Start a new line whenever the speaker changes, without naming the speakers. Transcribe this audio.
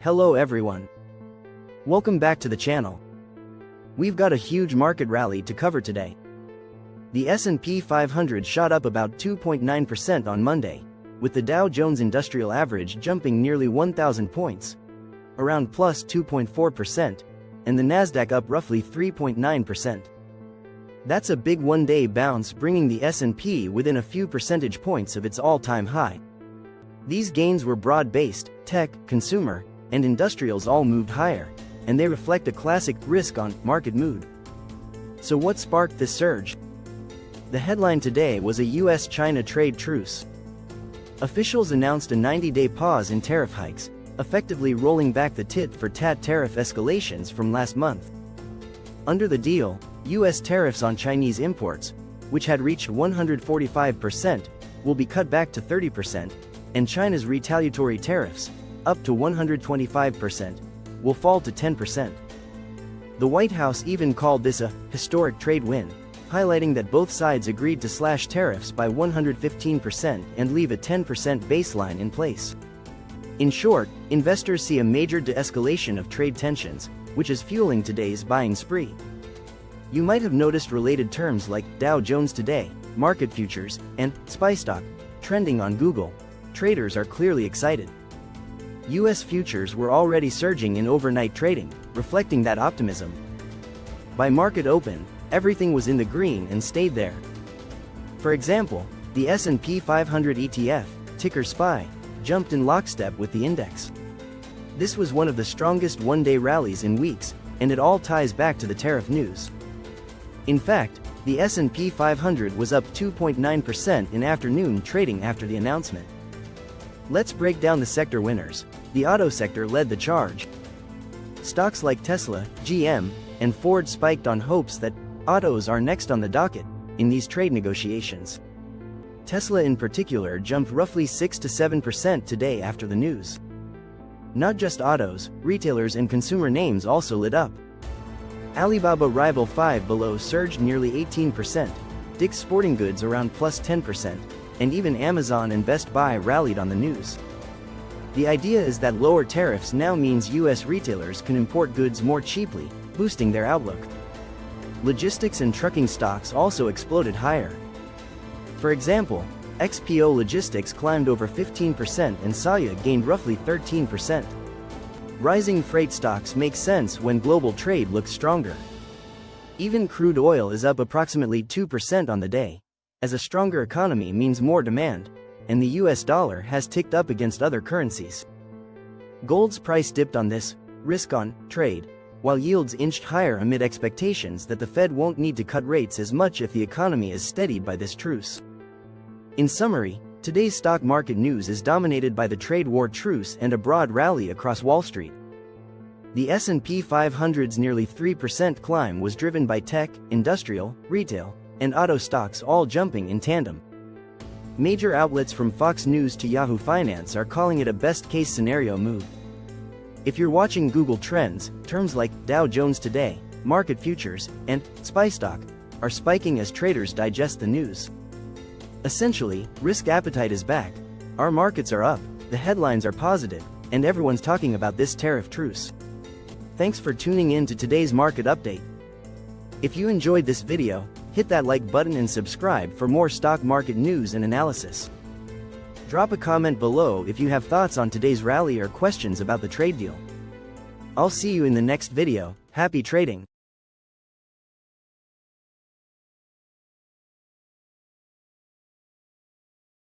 Hello everyone. Welcome back to the channel. We've got a huge market rally to cover today. The S&P 500 shot up about 2.9% on Monday, with the Dow Jones Industrial Average jumping nearly 1,000 points, around plus 2.4%, and the Nasdaq up roughly 3.9%. That's a big one-day bounce, bringing the S&P within a few percentage points of its all-time high. These gains were broad-based. Tech, consumer, and industrials all moved higher, and they reflect a classic risk-on market mood. So what sparked this surge? The headline today was a U.S. China trade truce. Officials announced a 90-day pause in tariff hikes, effectively rolling back the tit-for-tat tariff escalations from last month. Under the deal, U.S. tariffs on Chinese imports, which had reached 145%, will be cut back to 30%, and China's retaliatory tariffs, up to 125%, will fall to 10%. The White House even called this a historic trade win, highlighting that both sides agreed to slash tariffs by 115% and leave a 10% baseline in place. In short, investors see a major de-escalation of trade tensions, which is fueling today's buying spree. You might have noticed related terms like Dow Jones Today, market futures, and SPY stock trending on Google. Traders are clearly excited. U.S. futures were already surging in overnight trading, reflecting that optimism. By market open, everything was in the green and stayed there. For example, the S&P 500 ETF, ticker SPY, jumped in lockstep with the index. This was one of the strongest one-day rallies in weeks, and it all ties back to the tariff news. In fact, the S&P 500 was up 2.9% in afternoon trading after the announcement. Let's break down the sector winners. The auto sector led the charge. Stocks like Tesla, GM, and Ford spiked on hopes that autos are next on the docket in these trade negotiations. Tesla in particular jumped roughly 6 to 7% today after the news. Not just autos, retailers and consumer names also lit up. Alibaba rival Five Below surged nearly 18%, Dick's Sporting Goods around plus 10%, and even Amazon and Best Buy rallied on the news. The idea is that lower tariffs now means U.S. retailers can import goods more cheaply, boosting their outlook. Logistics and trucking stocks also exploded higher. For example, XPO Logistics climbed over 15% and Saya gained roughly 13%. Rising freight stocks make sense when global trade looks stronger. Even crude oil is up approximately 2% on the day, as a stronger economy means more demand, and the US dollar has ticked up against other currencies. Gold's price dipped on this risk-on trade, while yields inched higher amid expectations that the Fed won't need to cut rates as much if the economy is steadied by this truce. In summary, today's stock market news is dominated by the trade war truce and a broad rally across Wall Street. The S&P 500's nearly 3% climb was driven by tech, industrial, retail, and auto stocks all jumping in tandem. Major outlets from Fox News to Yahoo Finance are calling it a best-case scenario move. If you're watching Google Trends, terms like Dow Jones Today, market futures, and SPY stock are spiking as traders digest the news. Essentially, risk appetite is back. Our markets are up, the headlines are positive, and everyone's talking about this tariff truce. Thanks for tuning in to today's market update. If you enjoyed this video, hit that like button and subscribe for more stock market news and analysis. Drop a comment below if you have thoughts on today's rally or questions about the trade deal. I'll see you in the next video. Happy trading!